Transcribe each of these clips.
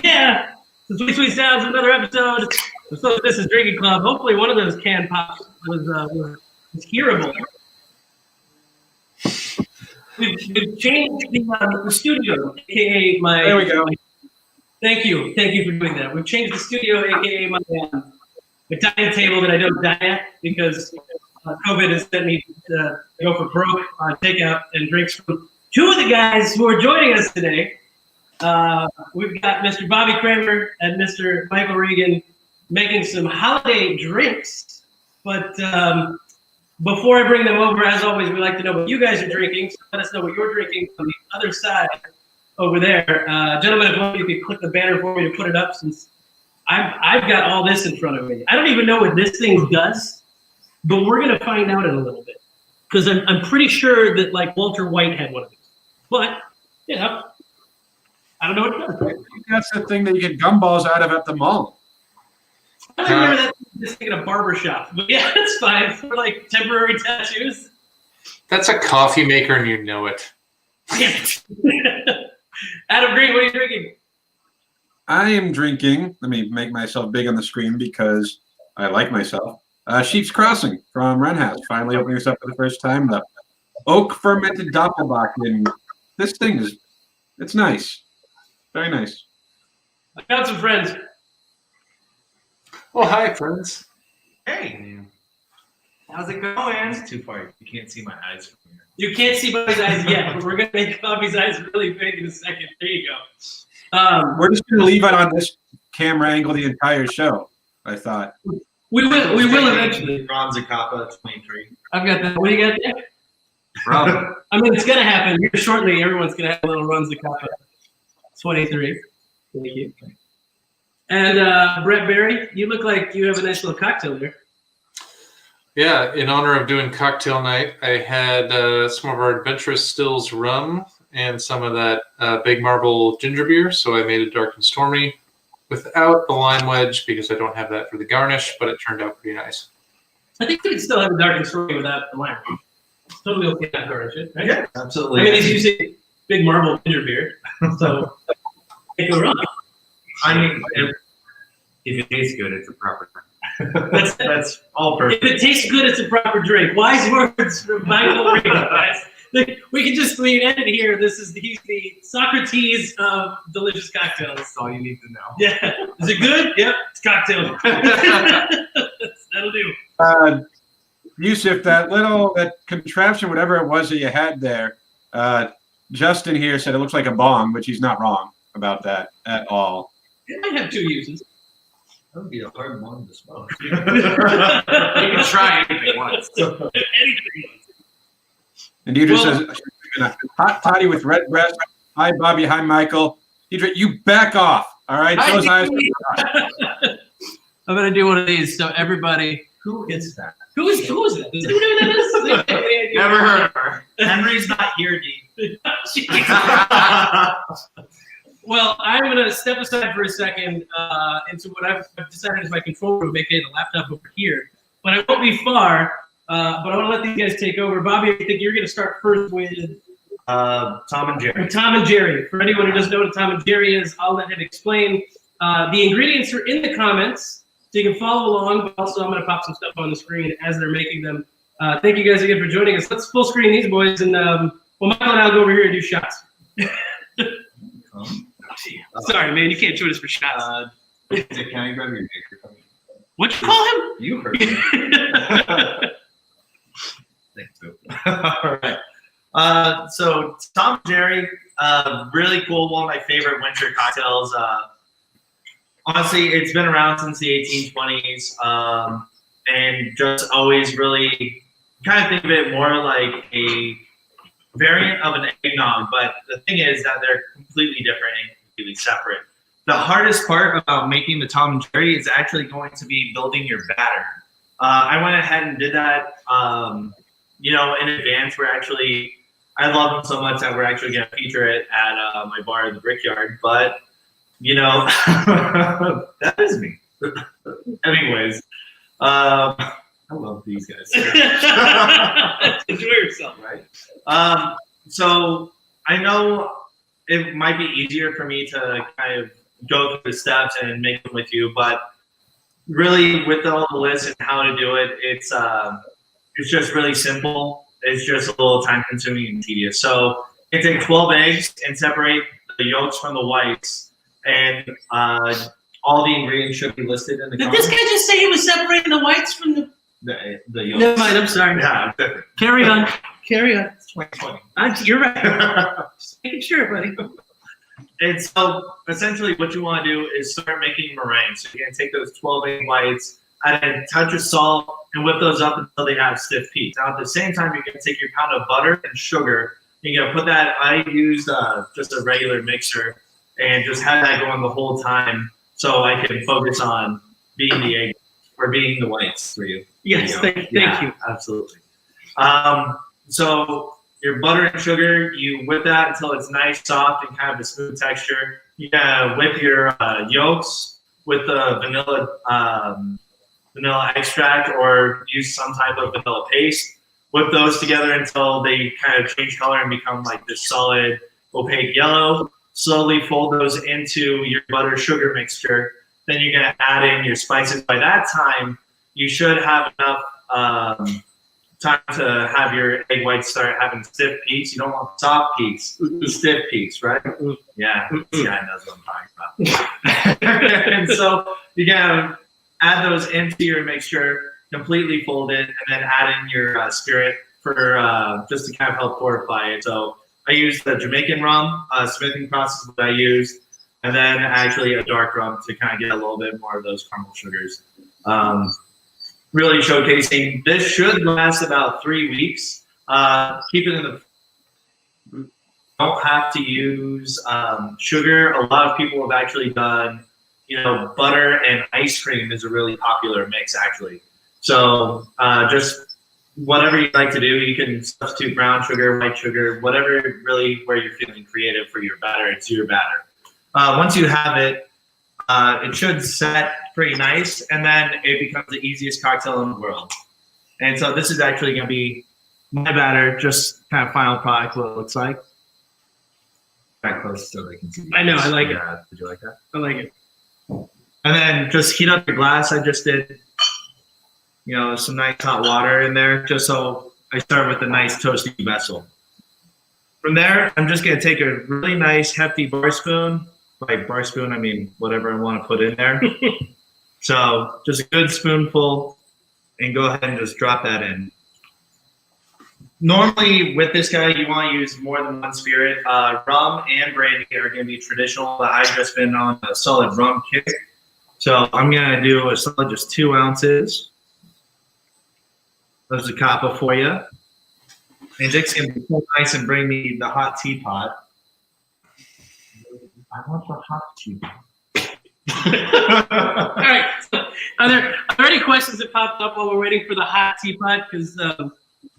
Yeah. The Sweet Sweet Sounds, another episode. So this is Drinking Club. Hopefully one of those can pops was hearable. We've changed the studio, aka my. There we go. Thank you for doing that. We've changed the studio, aka my dining table that I don't die at because COVID has sent me to go for broke on takeout and drinks from two of the guys who are joining us today. We've got Mr. Bobby Kramer and Mr. Michael Regan making some holiday drinks. But before I bring them over, as always, we like to know what you guys are drinking. So let us know what you're drinking on the other side over there. Gentlemen, if you could click the banner for me to put it up, since I've got all this in front of me. I don't even know what this thing does, but we're going to find out in a little bit. Because I'm pretty sure that, like, Walter White had one of these. But, you know, I don't know what it does. That's the thing that you get gumballs out of at the mall. I remember that just thinking a barber shop. But yeah, that's fine for like temporary tattoos. That's a coffee maker and you know it. Adam Green, what are you drinking? I am drinking, let me make myself big on the screen because I like myself. Sheep's Crossing from Renhouse, finally opening this up for the first time. The oak fermented Doppelbock. This thing is, it's nice. Very nice. I got some friends. Oh, hi, friends. Hey. How's it going? It's too far. You can't see my eyes from here. You can't see Bobby's eyes yet, but we're going to make Bobby's eyes really big in a second. There you go. We're just going to leave it on this camera angle the entire show, I thought. We will eventually. Ron Zacapa, 23. I've got that. What do you got there? Ron. I mean, it's going to happen. Here shortly, everyone's going to have a little Ron Zacapa. 23. Thank you. And Brett Berry, you look like you have a nice little cocktail there. Yeah, in honor of doing cocktail night, I had some of our Adventurous Stills rum and some of that Big Marble ginger beer. So I made it dark and stormy without the lime wedge because I don't have that for the garnish, but it turned out pretty nice. I think we can still have a dark and stormy without the lime. It's totally okay to garnish it, right? Yeah, absolutely. I mean, he's using Big Marble ginger beer, so can't go wrong. I mean, if it tastes good, it's a proper drink. That's all perfect. If it tastes good, it's a proper drink. Wise words from Michael Regan, guys. We can just end it here. He's the Socrates of delicious cocktails. That's all you need to know. Yeah. Is it good? Yep. It's cocktail. That'll do. Yusuf, that contraption, whatever it was that you had there, Justin here said it looks like a bong, which he's not wrong about that at all. It might have two uses. That would be a hard one to smoke. You can try anything once. Anything. And Deirdre says, hot toddy with red breast. Hi, Bobby. Hi, Michael. Deirdre, you back off. All right? Those eyes. I'm going to do one of these. So everybody. Who is that? Who is that? Who know who that is? Never heard of her. Henry's not here, Dee. Well, I'm going to step aside for a second into what I've decided is my control room, aka the laptop over here. But I won't be far. But I want to let these guys take over. Bobby, I think you're going to start first with Tom and Jerry. Tom and Jerry. For anyone who doesn't know what Tom and Jerry is, I'll let him explain. The ingredients are in the comments, so you can follow along. But also, I'm going to pop some stuff on the screen as they're making them. Thank you guys again for joining us. Let's full screen these boys, and well, Michael and I'll go over here and do shots. Sorry, man, you can't join us for shots. Can I grab your picture? What'd you call him? You heard me. Thanks, Bill. All right. So Tom and Jerry, really cool. One of my favorite winter cocktails. Honestly, it's been around since the 1820s, and just always really kind of think of it more like a variant of an eggnog. But the thing is that they're completely different and completely separate. The hardest part about making the Tom and Jerry is actually going to be building your batter. I went ahead and did that, in advance. I love them so much that we're actually going to feature it at my bar, the Brickyard. But, that is me. Anyways, I love these guys. Enjoy yourself, right? So I know it might be easier for me to kind of go through the steps and make them with you, but really with all the lists and how to do it, it's just really simple. It's just a little time consuming and tedious. So you take 12 eggs and separate the yolks from the whites, and all the ingredients should be listed in the Did this guy just say he was separating the whites from the yolks. Never mind, I'm sorry. Yeah, different. Carry on. Carry on. It's 2020. You're right. Just making sure, buddy. And so essentially what you want to do is start making meringue. So you're going to take those 12 egg whites, add a touch of salt, and whip those up until they have stiff peaks. Now at the same time, you're going to take your pound of butter and sugar. You're going to put that, I used just a regular mixer, and just have that going the whole time so I can focus on beating the egg or beating the whites for you. Yes, thank you. Absolutely. So your butter and sugar, you whip that until it's nice, soft, and kind of a smooth texture. You gotta whip your yolks with the vanilla extract, or use some type of vanilla paste. Whip those together until they kind of change color and become like this solid, opaque yellow. Slowly fold those into your butter sugar mixture. Then you're gonna add in your spices. By that time, you should have enough time to have your egg whites start having stiff peaks. You don't want soft peaks, stiff peaks, right? Yeah, this guy knows what I'm talking about. And so you're gonna add those into your mixture, completely fold it, and then add in your spirit for just to kind of help fortify it. So I use the Jamaican rum, smithing process that I use, and then actually a dark rum to kind of get a little bit more of those caramel sugars. Really showcasing. This should last about 3 weeks. Keep it in the. Don't have to use sugar. A lot of people have actually done, butter and ice cream is a really popular mix actually. So just whatever you like to do, you can substitute brown sugar, white sugar, whatever really where you're feeling creative for your batter. It's your batter. Once you have it, it should set pretty nice, and then it becomes the easiest cocktail in the world. And so this is actually going to be my batter, just kind of final product, what it looks like. Back close so they can see. I know, I like it. Did you like that? I like it. And then just heat up your glass. I just did, some nice hot water in there, just so I start with a nice toasty vessel. From there, I'm just going to take a really nice hefty bar spoon. By bar spoon, I mean whatever I want to put in there. So just a good spoonful, and go ahead and just drop that in. Normally with this guy, you want to use more than one spirit. Rum and brandy are going to be traditional, but I've just been on a solid rum kick. So I'm going to do a solid just 2 ounces. There's a coppa for you. And Dick's going to be so nice and bring me the hot teapot. I want the hot teapot. All right. So are there any questions that popped up while we're waiting for the hot teapot? Because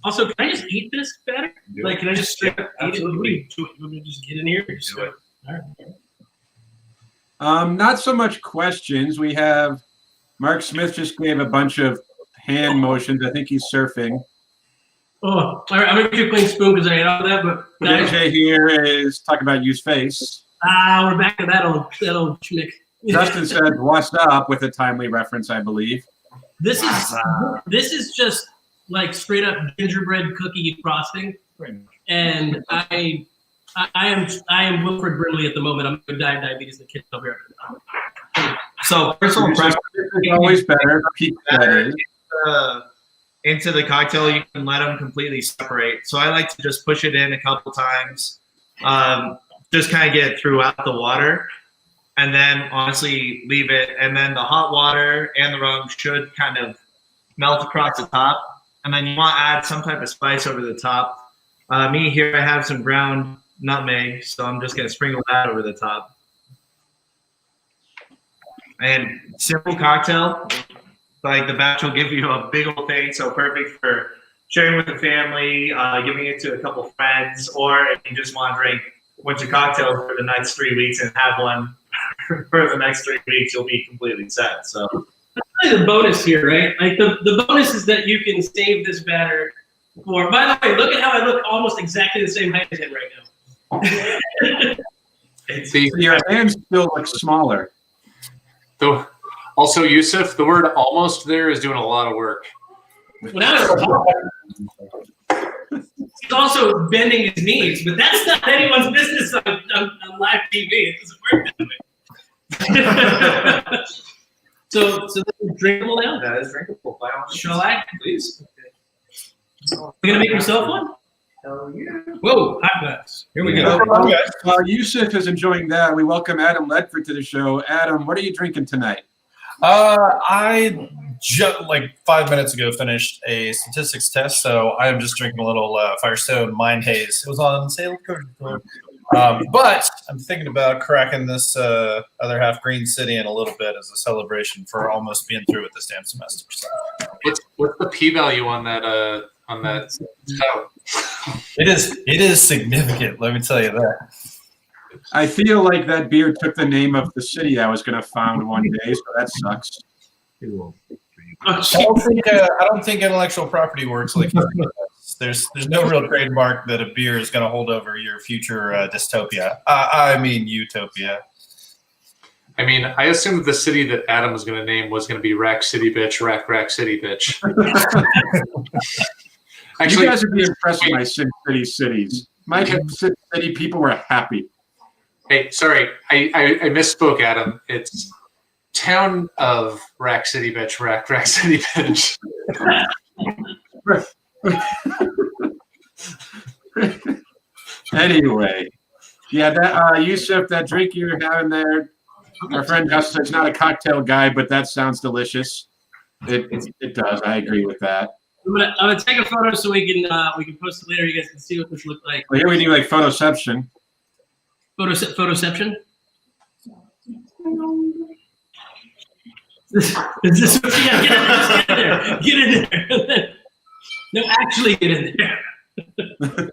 also, can I just eat this better? Like, can I just straight up eat it? You want me to just get in here? Do it. All right. Not so much questions. We have Mark Smith just gave a bunch of hand motions. I think he's surfing. Oh, all right. I'm gonna get you a clean spoon because I ate all of that. But JJ here is talking about use face. we're back to that old schmick. Justin said, "What's up?" with a timely reference, I believe. This is just like straight up gingerbread cookie frosting, and I am Wilfred Brimley at the moment. I'm gonna die of diabetes in the kitchen over here. So personal preference is always better. Peak better. Into the cocktail, you can let them completely separate. So I like to just push it in a couple times, just kind of get it throughout the water, and then honestly leave it. And then the hot water and the rum should kind of melt across the top. And then you want to add some type of spice over the top. Me here, I have some ground nutmeg, so I'm just going to sprinkle that over the top. And simple cocktail. Like the batch will give you a big old thing, so perfect for sharing with the family, giving it to a couple friends, or if you just want to drink a bunch of cocktails for the next 3 weeks and have one for the next 3 weeks, you'll be completely set. So that's really the bonus here, right? Like the bonus is that you can save this batter for. By the way, look at how I look almost exactly the same height as him right now. Your hands still look smaller. Also, Yusuf, the word "almost" there is doing a lot of work. Well, he's also bending his knees, but that's not anyone's business on live TV. It doesn't work that way. So that's drinkable now? That is drinkable. By all means. Shall I? Please. You gonna make yourself one? Hell yeah. Whoa, hot glass. Here we go. While Yusuf is enjoying that, we welcome Adam Ledford to the show. Adam, what are you drinking tonight? I just like 5 minutes ago finished a statistics test, so I am just drinking a little Firestone Mind Haze. It was on sale at Coach Club. But I'm thinking about cracking this other half Green City in a little bit as a celebration for almost being through with this damn semester. So. What's the p-value on that? Stout? It is significant. Let me tell you that. I feel like that beer took the name of the city I was going to found one day, so that sucks. I don't think intellectual property works like that. There's no real trademark that a beer is going to hold over your future dystopia. I mean utopia. I mean, I assumed the city that Adam was going to name was going to be Rack City Bitch, Rack City Bitch. Actually, you guys would be impressed with my Sin City cities. My Sin City people were happy. Hey, sorry, I misspoke, Adam. It's town of Rack City Bitch, Rack City Bitch. Anyway, yeah, that Yusuf, that drink you're having there, our friend Justin, it's not a cocktail guy, but that sounds delicious. It does. I agree with that. I'm gonna take a photo so we can post it later. You guys can see what this looks like. Well, here we do like photoception. Photoception. Is this what you gotta get in there? Get in there. No, actually get in there.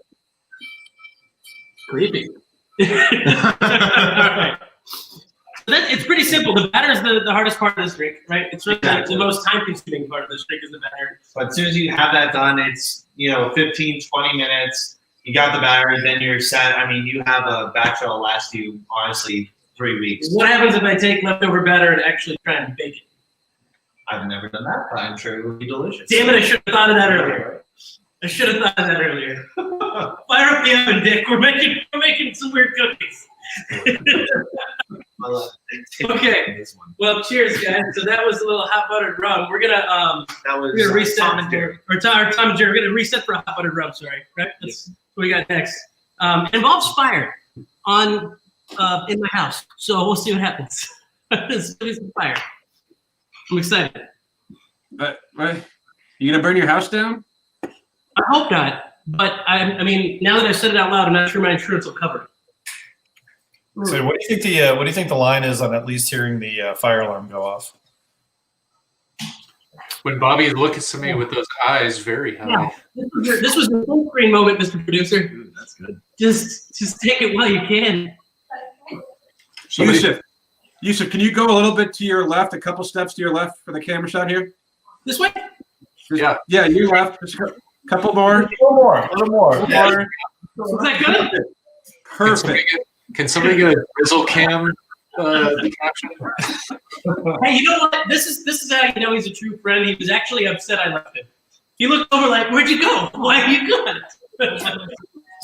Creepy. It's pretty simple. The batter is the hardest part of this drink, right? It's really the most time-consuming part of this drink is the batter. But as soon as you have that done, it's 15, 20 minutes. You got the batter, then you're set. I mean, you have a batch that'll last you honestly 3 weeks. What happens if I take leftover batter and actually try and bake it? I've never done that, but I'm sure it would be delicious. Damn it! I should have thought of that earlier. Fire up the oven, Dick. We're making some weird cookies. Okay. Well, cheers, guys. So that was a little hot buttered rum. We're gonna reset. Tom and Jerry. Tom and Jerry. We're gonna reset for a hot buttered rum. Sorry, right? That's what we got next. It involves fire in my house, so we'll see what happens. There's some fire. I'm excited. But you gonna burn your house down? I hope not. But I mean, now that I've said it out loud, I'm not sure my insurance will cover it. So, what do you think the line is on at least hearing the fire alarm go off? When Bobby looks at me with those eyes very high. Yeah. This was your full screen moment, Mr. Producer. Dude, that's good. Just take it while you can. Yusuf, can you go a little bit to your left, a couple steps to your left for the camera shot here? This way? Yeah. Yeah, you left. Just a couple more. A little more. Yeah. Is that good? Perfect. Can somebody get a drizzle cam caption? Hey, you know what? This is how you know he's a true friend. He was actually upset I left him. He looked over like, "Where'd you go? Why are you gone?"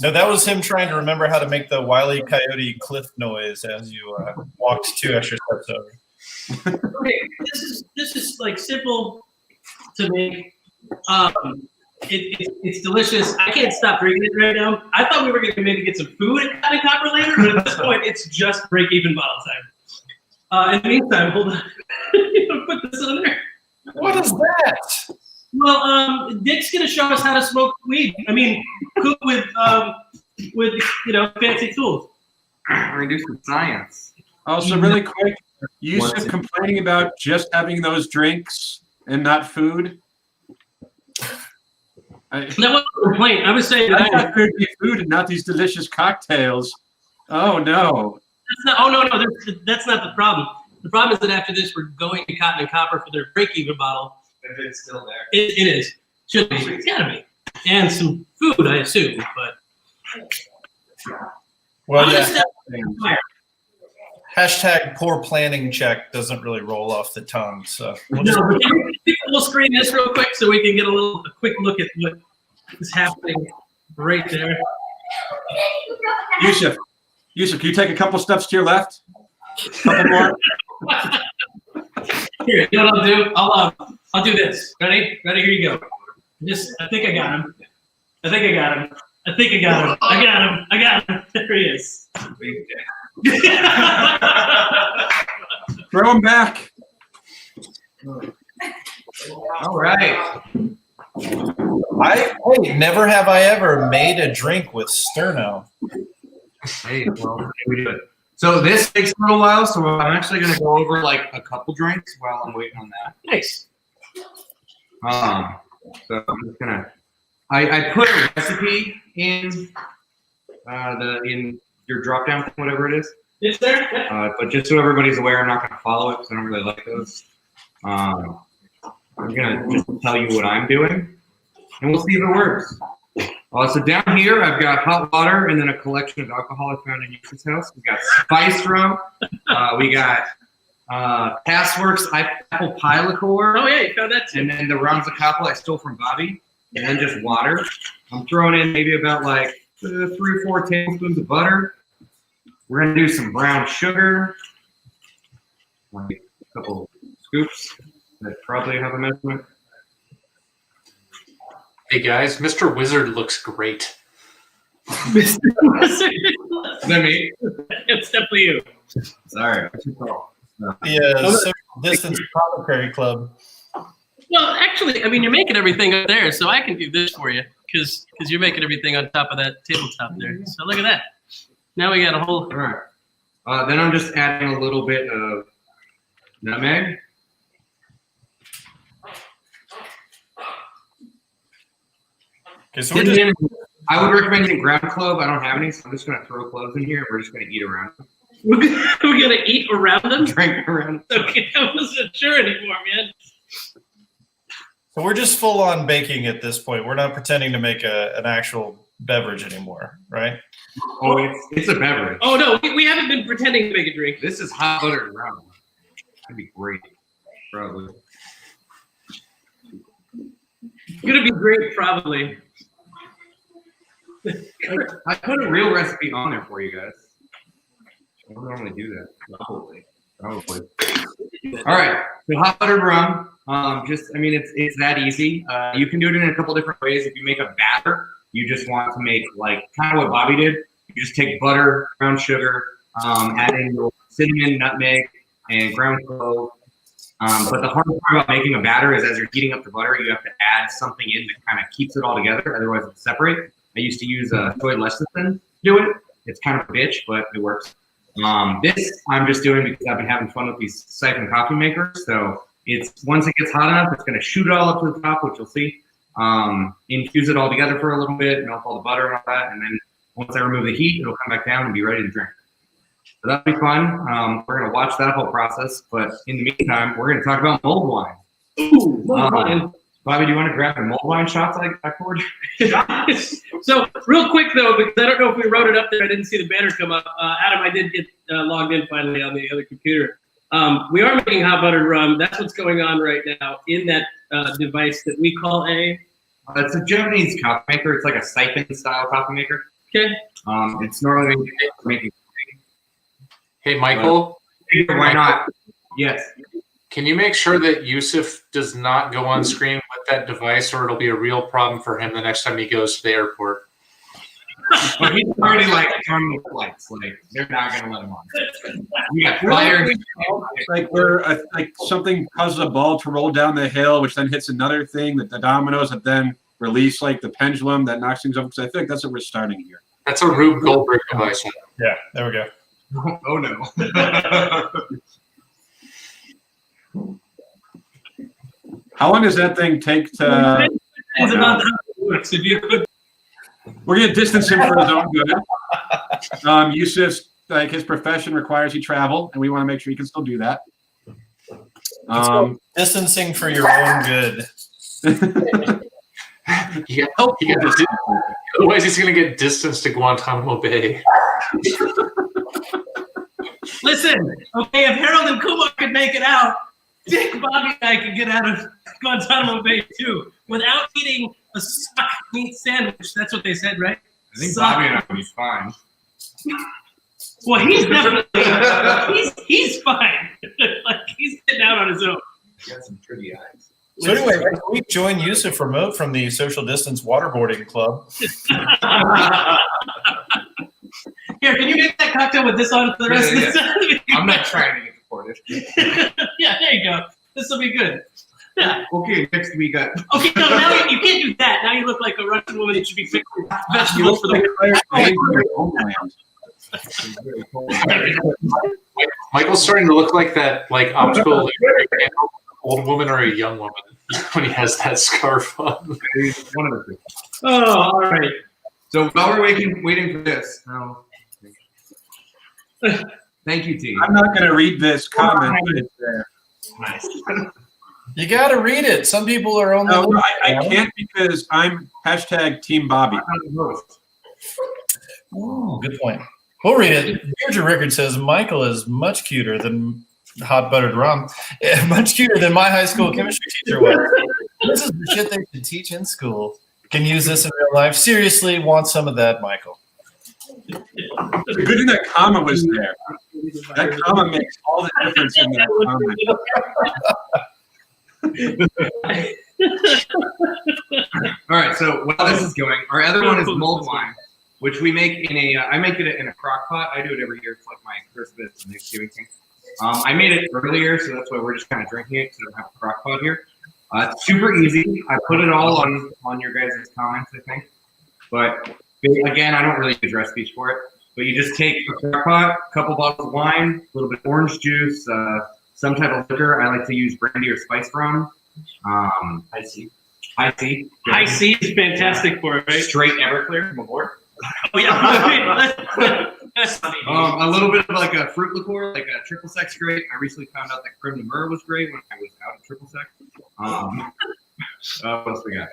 No, that was him trying to remember how to make the Wile E. Coyote cliff noise as you walked 2 extra steps over. Okay, this is like simple to make. It's delicious. I can't stop drinking it right now. I thought we were going to maybe get some food at Cotton Copper later, but at this point, it's just break-even bottle time. In the meantime, hold on. Put this on there. What is that? Well, Dick's going to show us how to smoke weed. I mean, cook with fancy tools. We're going to do some science. Also, really quick, Yusuf complaining about just having those drinks and not food. That wasn't a complaint. I was saying that I thought there'd be food and not these delicious cocktails. Oh no! That's not the problem. The problem is that after this, we're going to Cotton and Copper for their break-even bottle. If it's still there. It is. Should be. It's gotta be. And some food, I assume. But Well, I'm yeah. gonna step fire. Hashtag poor planning check doesn't really roll off the tongue. So we'll just, No, but we'll screen this real quick so we can get a quick look at what is happening right there. Yusuf, can you take a couple steps to your left? Couple more. Here, you know what I'll do? I'll do this. Ready? Here you go. I think I got him. I got him. There he is. Throw him back. All right. Hey, never have I ever made a drink with sterno. Hey, well, here we do it. So this takes a little while, so I'm actually going to go over like a couple drinks while I'm waiting on that. Nice. So I'm just gonna. I put a recipe in in your drop down thing, whatever it is. Is there? But just so everybody's aware, I'm not going to follow it because I don't really like those. I'm going to just tell you what I'm doing, and we'll see if it works. So down here, I've got hot water and then a collection of alcohol I found in Yusuf's house. We got spiced rum. We got Passworks apple pie liqueur. Oh yeah, you found that too. And then the Ronzacappa I stole from Bobby. And then just water. I'm throwing in maybe about like 3 or 4 tablespoons of butter. We're gonna do some brown sugar. Like a couple scoops. That probably have a measurement. Hey guys, Mr. Wizard looks great. Is that me? It's definitely you. Sorry. Yeah, Social Distance Apothecary Club. Well, actually, I mean, you're making everything up there, so I can do this for you because you're making everything on top of that tabletop there. So look at that. Now we got a whole. All right. Then I'm just adding a little bit of nutmeg. Okay, so we're just, I would recommend using ground clove. I don't have any, so I'm just going to throw cloves in here. And we're just going to eat around them. We're gonna eat around them. Drink around them. Okay, I wasn't sure anymore, man. so we're just full on baking at this point. We're not pretending to make an actual beverage anymore, right? Oh, it's a beverage. Oh no, we haven't been pretending to make a drink. This is hot buttered rum. That'd be great. Probably. It's gonna be great, probably. I put a real recipe on there for you guys. I don't normally do that. Probably. All right. So hot buttered rum. It's that easy. You can do it in a couple different ways. If you make a batter, you just want to make like kind of what Bobby did. You just take butter, brown sugar, add in your cinnamon, nutmeg, and ground clove. But the hard part about making a batter is as you're heating up the butter, you have to add something in that kind of keeps it all together. Otherwise, it'll separate. I used to use soy lecithin to do it. It's kind of a bitch, but it works. This I'm just doing because I've been having fun with these siphon coffee makers. So it's once it gets hot enough, it's going to shoot it all up to the top, which you'll see. Infuse it all together for a little bit, melt all the butter and all that, and then once I remove the heat, it'll come back down and be ready to drink. So that'll be fun. We're going to watch that whole process, but in the meantime, we're going to talk about mulled wine. Ooh, mulled wine. Bobby, do you want to grab the mulled wine shots I poured? So real quick though, because I don't know if we wrote it up there, I didn't see the banner come up. Adam, I did get logged in finally on the other computer. We are making hot buttered rum. That's what's going on right now in that device that we call a. It's a Japanese coffee maker. It's like a siphon style coffee maker. Okay. It's normally making. Hey, Michael. Why not? Yes. Can you make sure that Yusuf does not go on screen with that device, or it'll be a real problem for him the next time he goes to the airport? But he's already like on the flights. Like they're not gonna let him on. We got flyers. Like where like something causes a ball to roll down the hill, which then hits another thing. That the dominoes that then release like the pendulum that knocks things over. Because I think that's what we're starting here. That's a Rube Goldberg device. Yeah, there we go. Oh no. How long does that thing take to? It's about how it works. If you could. We're gonna distance him for his own good. Yusuf's like his profession requires he travel, and we want to make sure he can still do that. Distancing for your own good. Otherwise, he's going to get distanced to Guantanamo Bay. Listen, okay, if Harold and Kumar could make it out, Dick, Bobby, and I could get out of Guantanamo Bay too without eating a suck meat sandwich. That's what they said, right? I think Suck. Bobby and I will be fine. Well, he's definitely he's fine. Like he's getting out on his own. Got some pretty eyes. So anyway, next week join Yusuf Remote from the Social Distance Waterboarding Club. Here, can you make that cocktail with this on for the rest of the time? I'm not trying to get deported. Yeah, there you go. This will be good. Yeah. Okay, next we got. Okay, no, now you can't do that. Now you look like a Russian woman that should be fixing vegetables for the. Michael's starting to look like that, like optical old woman or a young woman when he has that scarf on. One of the two. Oh, all right. So while we're waiting for this, thank you, T. I'm not going to read this comment. But it's there. Nice. You got to read it. Some people are only. No, I can't because I'm hashtag Team Bobby. Oh, good point. We'll read it. Deirdre Rickard says Michael is much cuter than Hot Buttered Rum. Much cuter than my high school chemistry teacher was. This is the shit they should teach in school. Can use this in real life. Seriously, want some of that, Michael. The good thing that comma was there. That comma makes all the difference in that comment. All right, so while this is going, our other one is mulled wine, which we make in a. I make it in a crock pot. I do it every year. It's like my Christmas and Thanksgiving thing. I made it earlier, so that's why we're just kind of drinking it because I don't have a crock pot here. It's super easy. I put it all on your guys' comments, I think. But again, I don't really use recipes for it. But you just take a crock pot, a couple bottles of wine, a little bit of orange juice, some type of liquor. I like to use brandy or spiced rum. I see. I see is fantastic for it, right? Straight Everclear from aboard. Oh, yeah. A little bit of like a fruit liqueur, like a triple sec great. I recently found out that creme de menthe was great when I was out of triple sec. What else we got?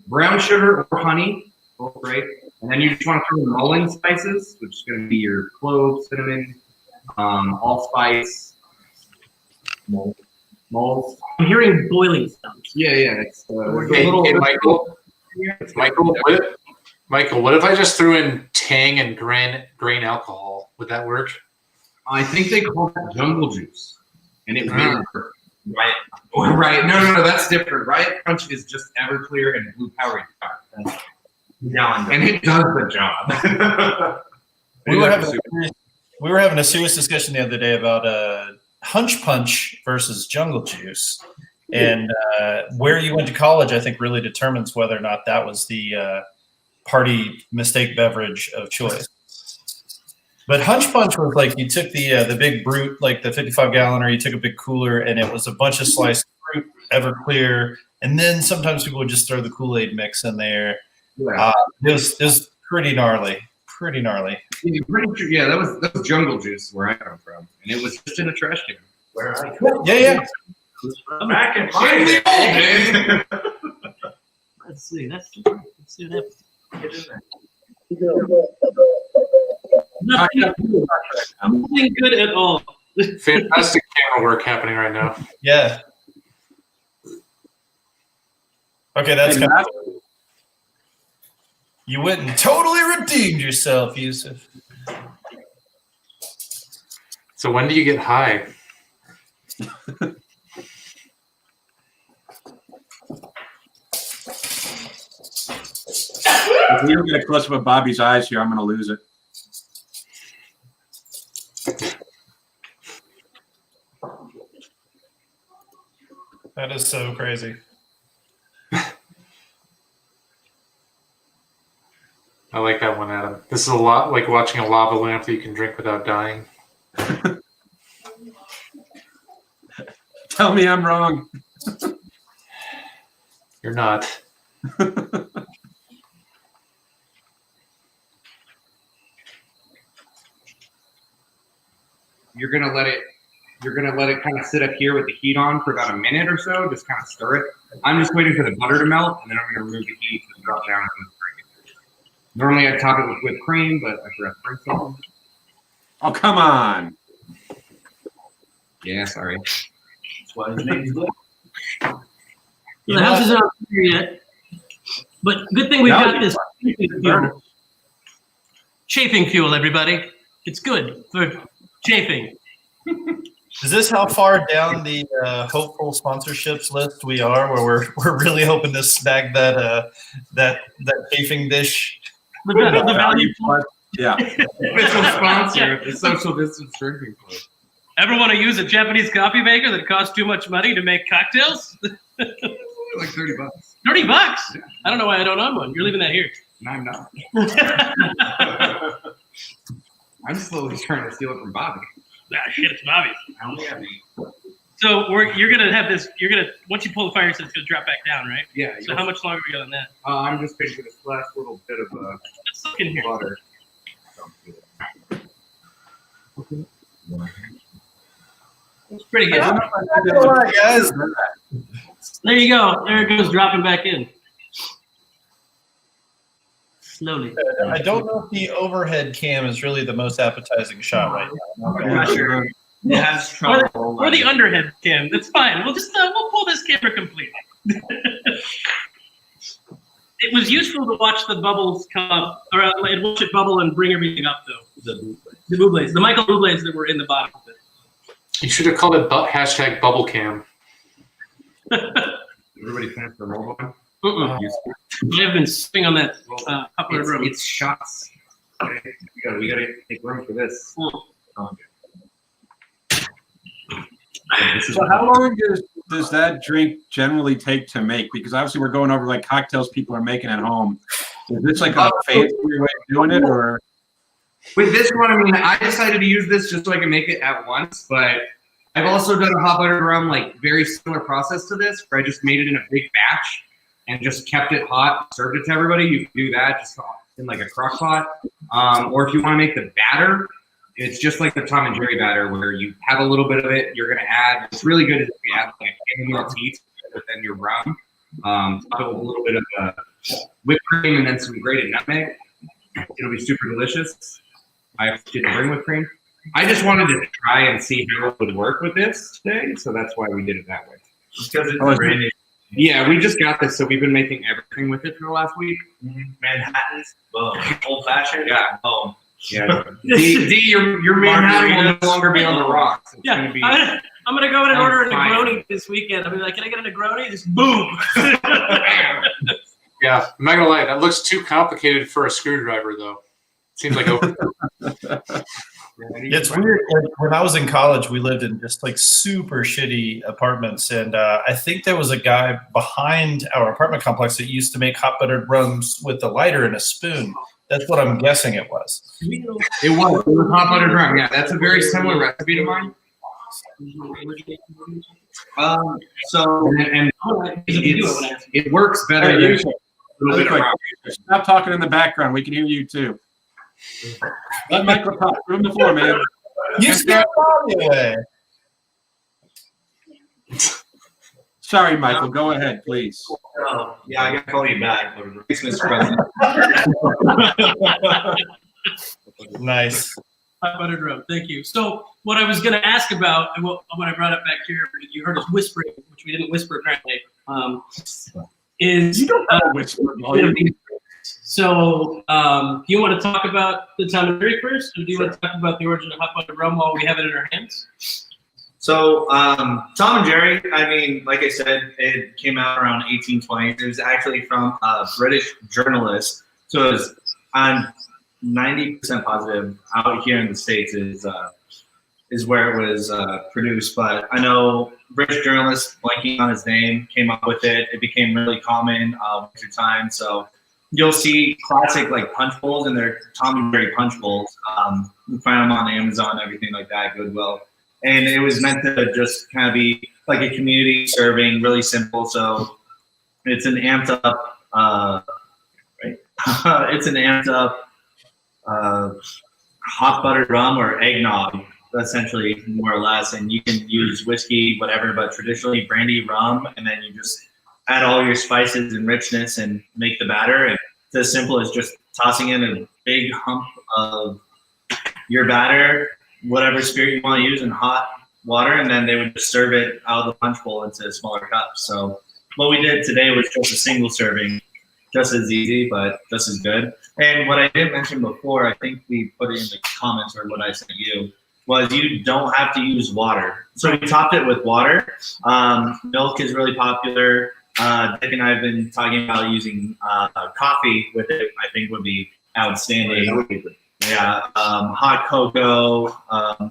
Brown sugar or honey, both great. And then you just want to throw in mulling spices, which is going to be your cloves, cinnamon, allspice, mold. I'm hearing boiling sounds. Yeah. It's a Hey, little. Michael, what if I just threw in Tang and grain alcohol? Would that work? I think they call that jungle juice, and it made Riot. Right? No, that's different. Riot Punch is just Everclear and blue Power. And it does the job. We were having a serious discussion the other day about Hunch Punch versus Jungle Juice, and where you went to college, I think, really determines whether or not that was the party mistake beverage of choice. But Hunch Punch was like you took the big brute, like the 55-gallon, or you took a big cooler, and it was a bunch of sliced fruit, Everclear, and then sometimes people would just throw the Kool-Aid mix in there. Yeah. It was pretty gnarly. Yeah, that was jungle juice where I come from, and it was just in a trash can. Where I come Yeah. back in my old days. Let's see. Let's see what happens. Nothing good at all. Fantastic camera work happening right now. Yeah. Okay, that's kind of. You went and totally redeemed yourself, Yusuf. So when do you get high? If we don't get a close up of Bobby's eyes here, I'm going to lose it. That is so crazy. I like that one, Adam. This is a lot like watching a lava lamp that you can drink without dying. Tell me I'm wrong. You're not. You're gonna let it kind of sit up here with the heat on for about a minute or so. Just kind of stir it. I'm just waiting for the butter to melt, and then I'm gonna remove the heat and drop down and drink it. Normally I top it with whipped cream, but I forgot to bring some. Oh, come on. Yeah, sorry. That's why his name's Glenn. The house is not here yet, but good thing we've got this chafing fuel, everybody. It's good for chafing. Is this how far down the hopeful sponsorships list we are, where we're really hoping to snag that chafing dish? The value. Yeah. Official sponsor of the social distance drinking club. Ever want to use a Japanese coffee maker that costs too much money to make cocktails? Like $30. $30? Yeah. I don't know why I don't own one. You're leaving that here. No, I'm not. I'm slowly trying to steal it from Bobby. Ah, shit, it's Bobby's. I only have 8. So you're gonna have this. Once you pull the fire, it's gonna drop back down, right? Yeah. So how much longer we got on that? I'm just waiting for this last little bit of Let's look in here. butter. It's pretty good. Guys. There you go. There it goes, dropping back in. Slowly. I don't know if the overhead cam is really the most appetizing shot right now. I'm not sure. It has trouble. Or the underhead cam. That's fine. We'll just we'll pull this camera completely. It was useful to watch the bubbles come up, or watch it bubble and bring everything up, though. The Bublé's, the Michael Bublé's that were in the bottom of it. You should have called it hashtag bubble cam. Everybody finished their roll one? I have been sipping on that Hot Buttered Rum. It's shots. Okay. We gotta make room for this. So how long does that drink generally take to make? Because obviously we're going over like cocktails people are making at home. Is this like a fancy way of doing it, or? With this one, I mean, I decided to use this just so I can make it at once, but I've also done a Hot Buttered Rum, like very similar process to this, where I just made it in a big batch and just kept it hot, served it to everybody. You can do that just in like a crock pot. Or if you want to make the batter, it's just like the Tom and Jerry batter where you have a little bit of it, you're going to add, it's really good if you add like a chamomile tea to then your rum. Top it with a little bit of whipped cream and then some grated nutmeg. It'll be super delicious. I didn't bring whipped cream. I just wanted to try and see how it would work with this today, so that's why we did it that way. Because it's brand new. Yeah, we just got this, so we've been making everything with it for the last week. Manhattans, boom. Old fashioned, Yeah. boom. Yeah. D, your Manhattan will no longer be on the rocks. It's Yeah, gonna be I'm gonna go in and order a fire. Negroni this weekend. I'll be like, can I get a Negroni? Just boom. Yeah, I'm not gonna lie, that looks too complicated for a screwdriver, though. Seems like It's weird. Like, when I was in college, we lived in just like super shitty apartments, and I think there was a guy behind our apartment complex that used to make hot buttered rums with a lighter and a spoon. That's what I'm guessing it was. It was Hot Buttered Rum. Yeah, that's a very similar recipe to mine. So And it works better than a little bit of rum. Stop talking in the background. We can hear you too. Let Michael talk. Room the floor, man. You scared Bobby away. Sorry, Michael. Go ahead, please. yeah, I gotta call you back for the Christmas present. Nice. Hot Buttered Rum. Thank you. So what I was going to ask about, and what I brought up back here, you heard us whispering, which we didn't whisper apparently, is Whisper. so do you want to talk about the Tom and Jerry first, or do you want to talk about the origin of Hot Buttered Rum while we have it in our hands? So Tom and Jerry, I mean, like I said, it came out around 1820s. It was actually from a British journalist. So it was, I'm 90% positive out here in the States is where it was produced. But I know British journalist, blanking on his name, came up with it. It became really common winter time. So you'll see classic like punch bowls, and they're Tom and Jerry punch bowls. You find them on Amazon, everything like that, Goodwill. And it was meant to just kind of be like a community serving, really simple. So it's an amped up, it's an amped up hot buttered rum or eggnog, essentially, more or less. And you can use whiskey, whatever, but traditionally brandy rum, and then you just add all your spices and richness and make the batter. And it's as simple as just tossing in a big hump of your batter, whatever spirit you want to use, in hot water, and then they would just serve it out of the punch bowl into smaller cups. So what we did today was just a single serving, just as easy, but just as good. And what I didn't mention before, I think we put it in the comments or what I sent you, was you don't have to use water. So we topped it with water. Milk is really popular. Dick and I have been talking about using coffee with it. I think would be outstanding. Yeah, hot cocoa.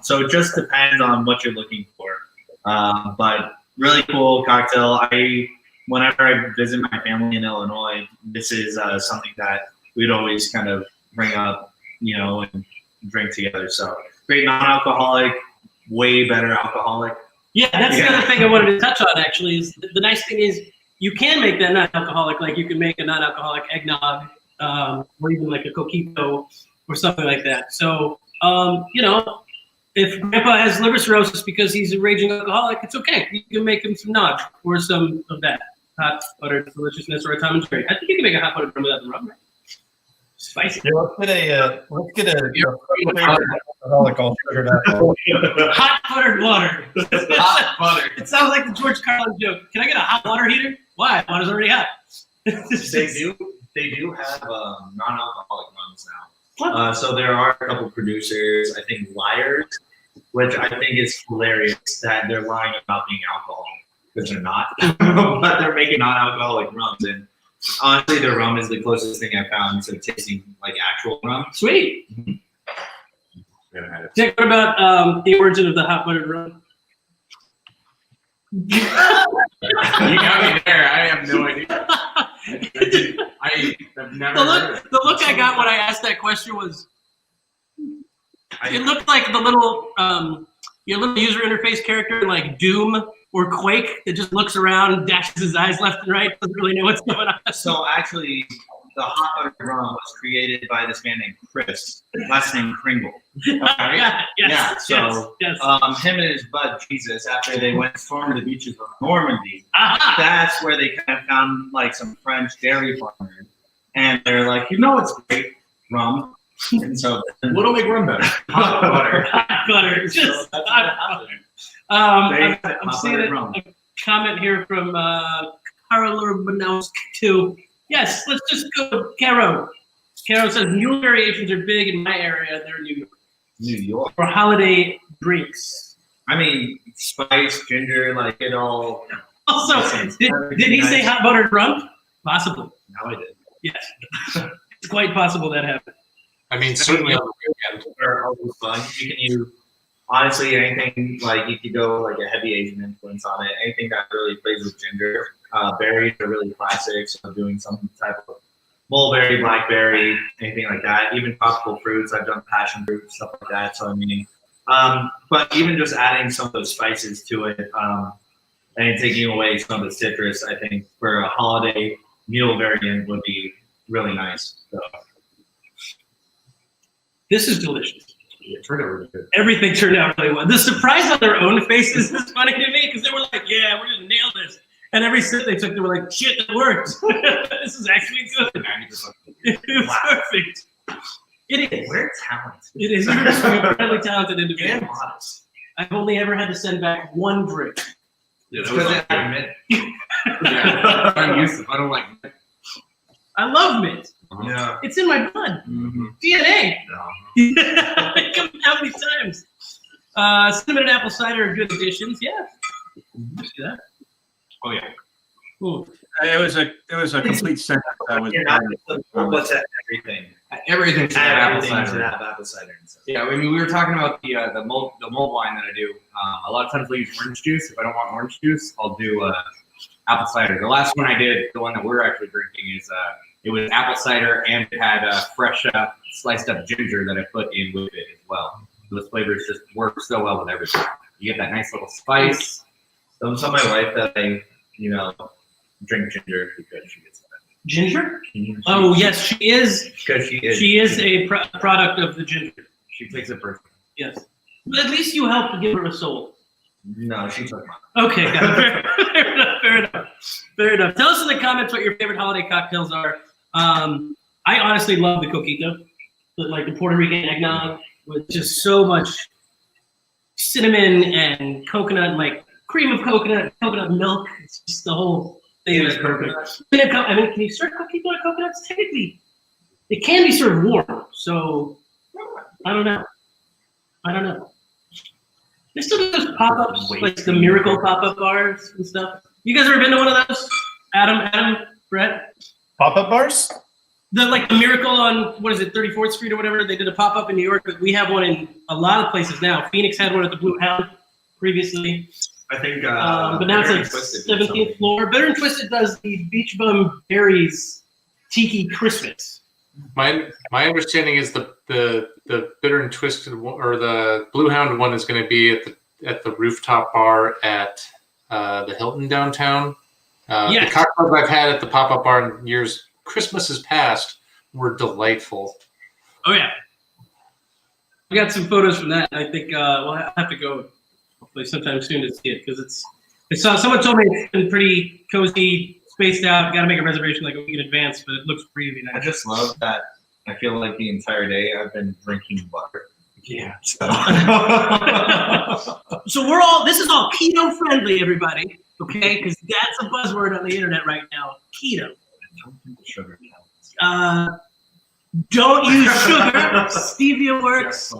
So it just depends on what you're looking for. But really cool cocktail. Whenever I visit my family in Illinois, this is something that we'd always kind of bring up, and drink together. So great non-alcoholic, way better alcoholic. Yeah, that's the other thing I wanted to touch on, actually, is the nice thing is you can make that non-alcoholic, like you can make a non-alcoholic eggnog, or even like a coquito or something like that. So, if Grandpa has liver cirrhosis because he's a raging alcoholic, it's okay. You can make him some nog or some of that hot buttered deliciousness or a Tom and Jerry. I think you can make a hot buttered rum without the rum, right? Spicy. Yeah, let's get a alcoholic all figured out. Hot buttered water. Hot butter. It sounds like the George Carlin joke. Can I get a hot water heater? Why? Water's already hot. They do have non-alcoholic rums now. So there are a couple producers, I think Liars, which I think is hilarious that they're lying about being alcohol, because they're not. But they're making non-alcoholic rums, and honestly, their rum is the closest thing I found to tasting like actual rum. Sweet. Dick, what about the origin of the hot buttered rum? You got me there. I have no idea. I have never heard of it. The look I got when I asked that question was, it looked like the little your little user interface character in like Doom or Quake that just looks around and dashes his eyes left and right, doesn't really know what's going on. So actually, the hot buttered rum was created by this man named Chris, last name Kringle. Yes, So yes. him and his bud Jesus, after they went storm the beaches of Normandy, Aha. that's where they kind of found like some French dairy farmers, and they're like, it's great rum, and so What'll make rum better? hot butter. Hot butter. So Just that's hot butter. I'm seeing a comment here from Carla Banowsk too. Yes, let's just go with Caro. Caro says mule variations are big in my area. They're in New York. New York. For holiday drinks. I mean, spice, ginger, like it all. Also, did he say hot buttered rum? Possibly. Now I did. Yes. It's quite possible that happened. I mean, certainly on the weekend. They're always fun. You can use, honestly, anything, like you could go like a heavy Asian influence on it. Anything that really plays with ginger. Berries are really classic, so doing some type of mulberry, blackberry, anything like that. Even tropical fruits, I've done passion fruit, stuff like that. So I mean, but even just adding some of those spices to it, and taking away some of the citrus, I think for a holiday meal variant would be really nice. So. This is delicious. It turned out really good. Everything turned out really well. The surprise on their own faces is funny to me because they were like, yeah, we're going to nail this. And every sip they took, they were like, shit, it worked. This is actually good. 90%. It's perfect. It is. We're talented. It is. You're an incredibly talented And individual. modest. I've only ever had to send back one drink. Yeah, It's that was because like, I admit. yeah, I'm used to. I don't like. I love mint. Yeah. It's in my blood. Mm-hmm. DNA. No. It comes out many times. Cinnamon and apple cider are good additions. Yeah. See that? Oh yeah. Ooh. It was a complete sentence. I was. You're not what's that everything. Everything should have apple Everything should cider. have apple cider inside. Yeah, I mean, we were talking about the mulled wine that I do. A lot of times I'll use orange juice. If I don't want orange juice, I'll do apple cider. The last one I did, the one that we're actually drinking, is it was apple cider and it had fresh sliced up ginger that I put in with it as well. Those flavors just work so well with everything. You get that nice little spice. Don't tell my wife that I, drink ginger because she gets that. Ginger? Oh yes, she is. Because she is. She is a product of the ginger. She takes it personally. Yes. But at least you helped to give her a soul. No, she took mine. Okay, got it. Fair enough. Fair enough. Tell us in the comments what your favorite holiday cocktails are. I honestly love the coquito, the Puerto Rican eggnog with just so much cinnamon and coconut, like cream of coconut, coconut milk. It's just the whole thing is perfect. I mean, can you serve coquito with coconuts? Technically, it can be served warm. So I don't know. They still do those pop-ups, like the Miracle pop-up bars and stuff. You guys ever been to one of those? Adam, Brett? Pop-up bars? The Miracle on, 34th Street or whatever. They did a pop-up in New York, but we have one in a lot of places now. Phoenix had one at the Blue Hound previously. I think, but now it's like 17th floor. Bitter and Twisted does the Beach Bum Berries Tiki Christmas. My understanding is the Bitter and Twisted or the Blue Hound one is going to be at the rooftop bar at the Hilton downtown. Yes. The cocktails I've had at the pop-up bar in years Christmases past were delightful. Oh yeah, we got some photos from that. I think we'll have to go hopefully sometime soon to see it because someone told me it's been pretty cozy, spaced out. Got to make a reservation like a week in advance, but it looks really nice. I just love that. I feel like the entire day I've been drinking butter. Yeah. So this is all keto friendly, everybody. Okay, because that's a buzzword on the internet right now. Keto. Sugar. Don't use sugar. Stevia works.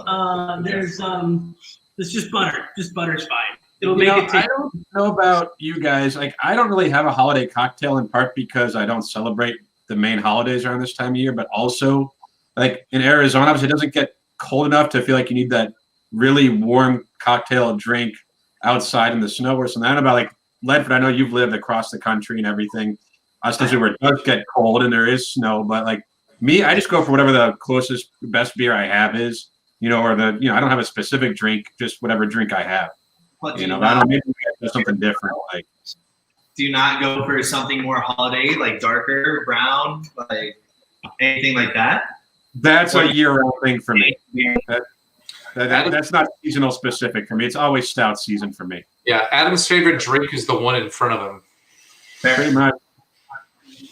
It's just butter. Just butter's fine. It'll make it taste. I don't know about you guys. Like, I don't really have a holiday cocktail in part because I don't celebrate the main holidays around this time of year, but also, like in Arizona, obviously it doesn't get cold enough to feel like you need that really warm cocktail drink outside in the snow or something. I don't know about like Ledford. I know you've lived across the country and everything. Especially where it does get cold and there is snow, but like me, I just go for whatever the closest, best beer I have is, or I don't have a specific drink, just whatever drink I have. But I don't know, maybe we do something different. Like, do you not go for something more holiday, like darker, brown, like anything like that? That's a year-round thing for me. That's not seasonal specific for me. It's always stout season for me. Yeah, Adam's favorite drink is the one in front of him. Pretty much.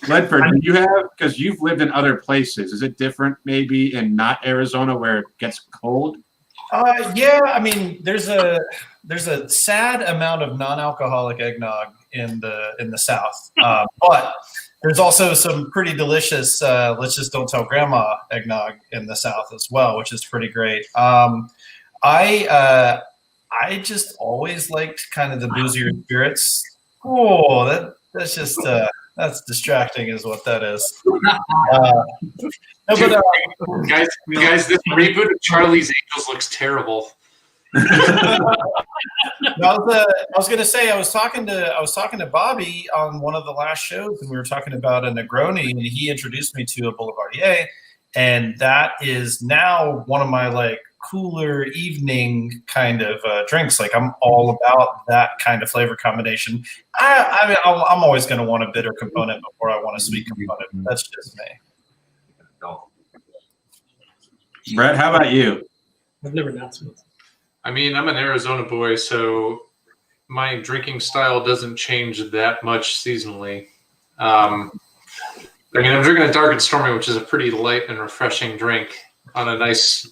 Ledford, do you have, because you've lived in other places, is it different maybe in not Arizona where it gets cold? Yeah, I mean, there's a sad amount of non-alcoholic eggnog in the South, but there's also some pretty delicious let's just don't tell grandma eggnog in the South as well, which is pretty great. I just always liked kind of the boozier spirits. Oh, that's just that's distracting, is what that is. Guys, this reboot of Charlie's Angels looks terrible. I was gonna say I was talking to Bobby on one of the last shows, and we were talking about a Negroni, and he introduced me to a Boulevardier, and that is now one of my like cooler evening kind of drinks. Like I'm all about that kind of flavor combination. I mean, I'm always going to want a bitter component before I want a sweet component. That's just me. Brett, how about you? I've never not smoked. I mean, I'm an Arizona boy, so my drinking style doesn't change that much seasonally. I mean, I'm drinking a Dark and Stormy, which is a pretty light and refreshing drink on a nice,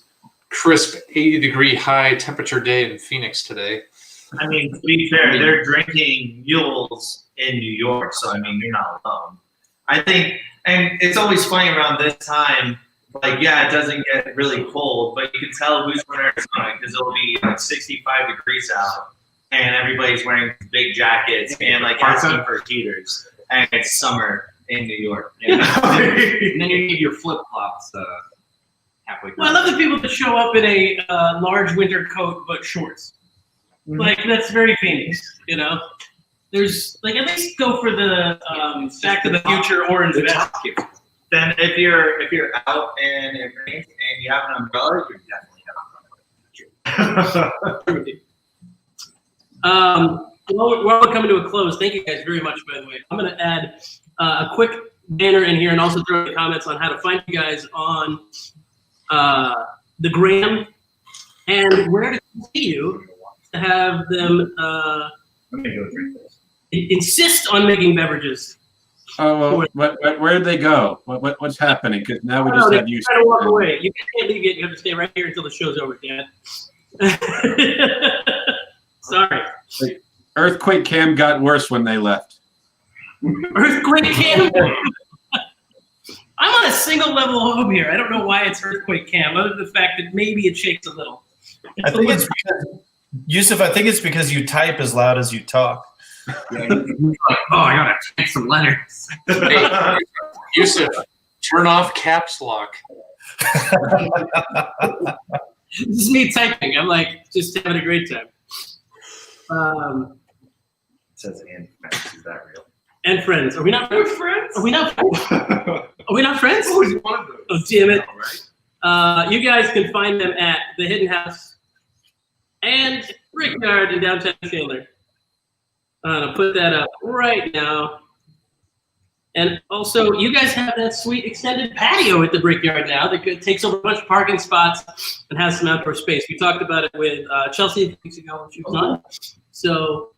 crisp 80-degree high temperature day in Phoenix today. I mean, to be fair, they're drinking mules in New York, so I mean, you're not alone. I think, and it's always funny around this time, like, yeah, it doesn't get really cold, but you can tell who's from Arizona because it'll be like 65 degrees out, and everybody's wearing big jackets and like asking for heaters, and it's summer in New York. You know? And then you need your flip-flops halfway through. Well, I love the people that show up in a large winter coat but shorts. Mm-hmm. Like that's very Phoenix, There's like at least go for the Back to the Future orange vest. Then if you're out and it rains and you have an umbrella, you definitely have an umbrella. Well, we're all coming to a close. Thank you guys very much, by the way. I'm going to add a quick banner in here and also throw in the comments on how to find you guys on the gram and where to see you to have them insist on making beverages Oh, well, where did they go? What's happening? Because now we Oh, just no, have you. try to walk away. You can't leave yet. You have to stay right here until the show's over, Dan. Sorry. Earthquake Cam got worse when they left. Earthquake Cam. I'm on a single level home here. I don't know why it's Earthquake Cam, other than the fact that maybe it shakes a little. I think it's because, Yusuf, I think it's because you type as loud as you talk. Like, oh, I gotta type some letters. Hey, Yusuf, turn off caps lock. This is me typing. I'm like just having a great time. It says and friends. Is that real? And friends. Are we not friends? Are we not friends? Are we not friends? Oh, he's one of those. Oh, damn it. All right. You guys can find them at the Hidden House and Brickyard in Downtown Chandler. I'll put that up right now. And also, you guys have that sweet extended patio at the Brickyard now that takes over a bunch of parking spots and has some outdoor space. We talked about it with Chelsea a few weeks ago when she was on. So,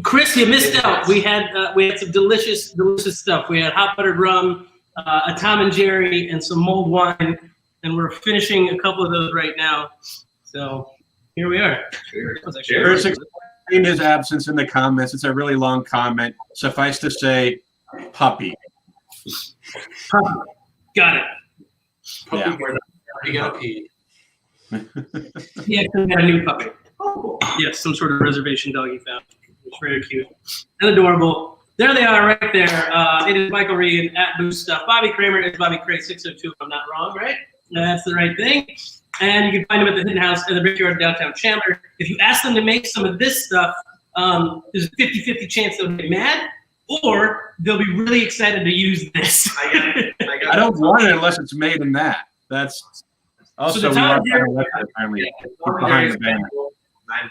Chris, you missed out. We had some delicious stuff. We had hot buttered rum, a Tom and Jerry, and some mulled wine, and we're finishing a couple of those right now. So here we are. Chris explained his absence in the comments. It's a really long comment. Suffice to say, puppy. Puppy. Got it. Yeah. You gotta pee. Yeah, we had a new puppy. Yes, some sort of reservation dog he found. It's very cute and adorable. There they are right there. It is Michael Regan at Boost Stuff. Bobby Kramer is Bobby Cray 602 if I'm not wrong, right? That's the right thing. And you can find them at the Hidden House and the Brickyard Downtown Chandler. If you ask them to make some of this stuff, there's a 50-50 chance they'll get mad or they'll be really excited to use this. I don't want it unless it's made in that. That's also So the we Tom are and Jerry- apparently behind the banner.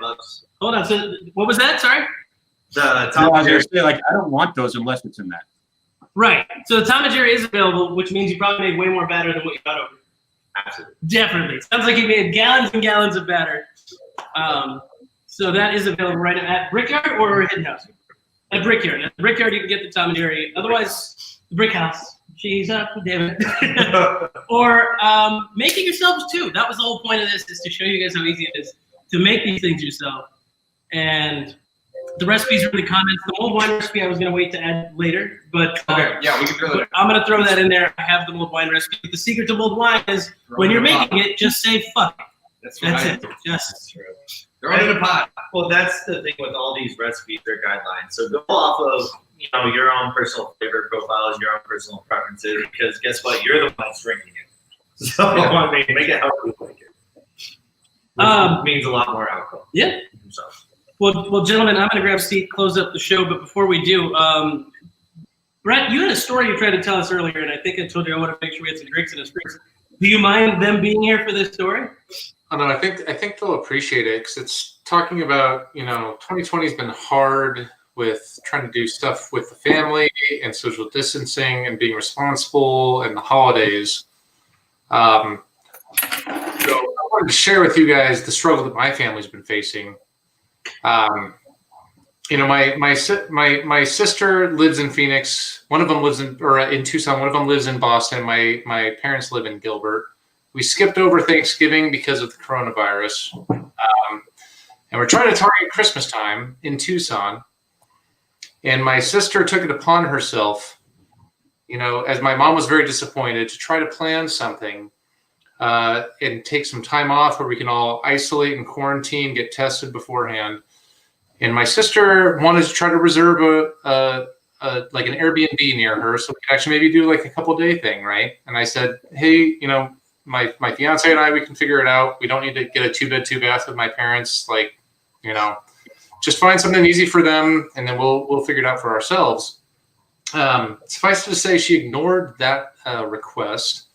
$9. Hold on. So what was that? Sorry? The No, I Tom was and gonna Jerry. say, like, I don't want those unless it's in that. Right. So the Tom and Jerry is available, which means you probably made way more batter than what you got over. Absolutely. Definitely. Sounds like you made gallons and gallons of batter. So that is available right now at Brickyard or Hidden House? At Brickyard. At Brickyard, you can get the Tom and Jerry. Otherwise, the Brick House. She's up, damn it. Or make it yourselves too. That was the whole point of this, is to show you guys how easy it is to make these things yourself. And the recipes are in the comments. The mulled wine recipe I was going to wait to add later, but Okay, yeah, we can throw that. I'm going to throw that in there. I have the mulled wine recipe. The secret to mulled wine is when you're making it, just say fuck. That's That's right. it. Just Throw it in a pot. Well, that's the thing with all these recipes, they're guidelines. So go off of your own personal flavor profiles, your own personal preferences, because guess what? You're the ones drinking it. So I mean, make it how you like it. Which means a lot more alcohol. yeah. So Well, gentlemen, I'm going to grab a seat, close up the show. But before we do, Brett, you had a story you tried to tell us earlier, and I think I told you I want to make sure we had some drinks in us. Do you mind them being here for this story? Oh, no, I think they'll appreciate it because it's talking about, 2020 has been hard with trying to do stuff with the family and social distancing and being responsible and the holidays. So I wanted to share with you guys the struggle that my family's been facing. My sister lives in Phoenix. One of them lives in Tucson. One of them lives in Boston. My parents live in Gilbert. We skipped over Thanksgiving because of the coronavirus. And we're trying to target Christmas time in Tucson. And my sister took it upon herself, as my mom was very disappointed, to try to plan something and take some time off where we can all isolate and quarantine, get tested beforehand. And my sister wanted to try to reserve like an Airbnb near her so we could actually maybe do like a couple day thing, right? And I said, hey, my fiance and I, we can figure it out. We don't need to get a 2-bed, 2-bath with my parents. Like, just find something easy for them, and then we'll figure it out for ourselves. Suffice it to say, she ignored that request.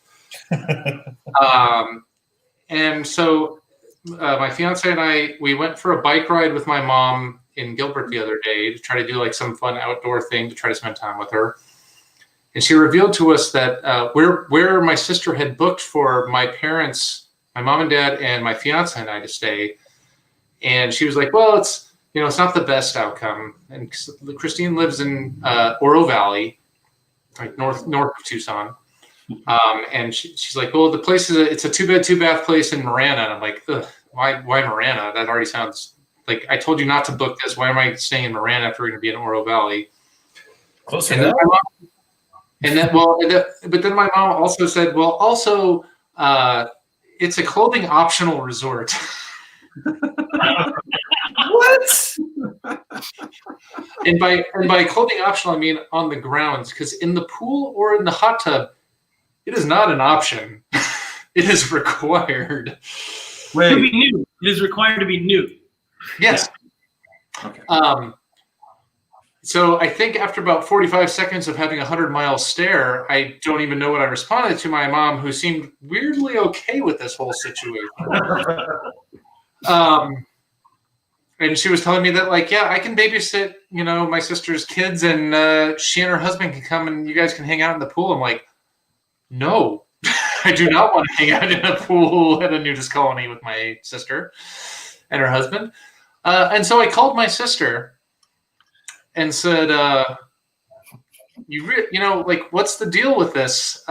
And so my fiance and I, we went for a bike ride with my mom in Gilbert the other day to try to do like some fun outdoor thing to try to spend time with her. And she revealed to us that where my sister had booked for my parents, my mom and dad, and my fiance and I to stay. And she was like, well, it's not the best outcome. And Christine lives in Oro Valley, like north of Tucson. And she's like, well, the place it's a 2-bed, 2-bath place in Marana. And I'm like, ugh, why Marana? That already sounds like I told you not to book this. Why am I staying in Marana after we're going to be in Oro Valley? Closer And to then my mom, but then my mom also said, well, also, it's a clothing optional resort. What? And by clothing optional, I mean on the grounds, because in the pool or in the hot tub, it is not an option. It is required. Wait. To be nude. It is required to be nude. Yes. Okay. So I think after about 45 seconds of having a 100-mile stare, I don't even know what I responded to my mom, who seemed weirdly okay with this whole situation. And she was telling me that, like, yeah, I can babysit, my sister's kids, and she and her husband can come and you guys can hang out in the pool. I'm like, no, I do not want to hang out in a pool at a nudist colony with my sister and her husband. And so I called my sister and said, what's the deal with this?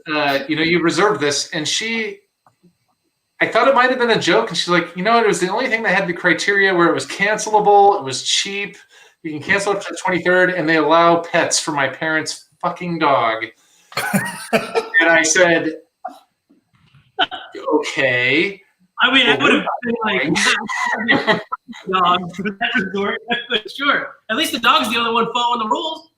You reserved this. And I thought it might have been a joke. And she's like, it was the only thing that had the criteria where it was cancelable. It was cheap. You can cancel it to the 23rd, and they allow pets for my parents' fucking dog. And I said, okay. I mean, I would have been like, dog for that resort. But sure. At least the dog's the only one following the rules.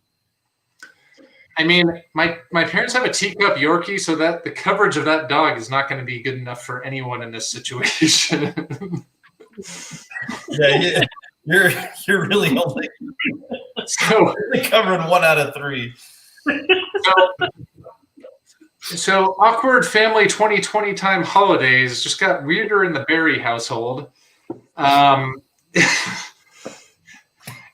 I mean, my parents have a teacup Yorkie, so that the coverage of that dog is not going to be good enough for anyone in this situation. Yeah, you're really only covering 1 out of 3. So awkward family 2020 time holidays just got weirder in the Berry household. And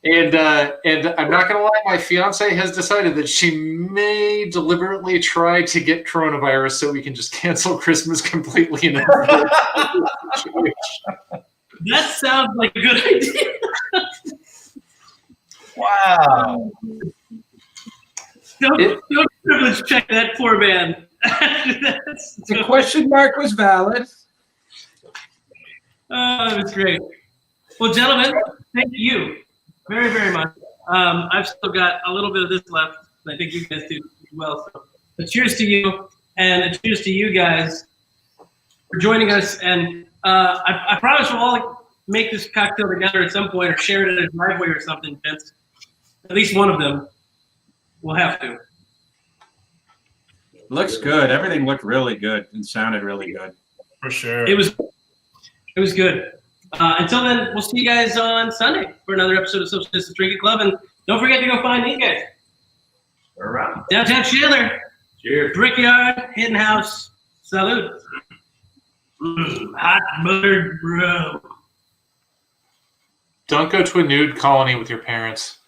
I'm not going to lie, my fiance has decided that she may deliberately try to get coronavirus so we can just cancel Christmas completely. That sounds like a good idea. Wow. Don't privilege check that poor man. The question mark was valid. Oh, that's great. Well, gentlemen, thank you very, very much. I've still got a little bit of this left. I think you guys do well. So, but cheers to you, and a cheers to you guys for joining us. And I promise we'll all make this cocktail together at some point, or share it at a driveway or something, Vince. At least one of them. We'll have to. Looks good. Everything looked really good and sounded really good. For sure. It was good. Until then, we'll see you guys on Sunday for another episode of Social Distance Drinking Club. And don't forget to go find these guys. We're around. Downtown Chandler. Cheers. Brickyard, Hidden House. Salute. Hot Buttered Rum. Don't go to a nude colony with your parents.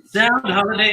Sound holiday.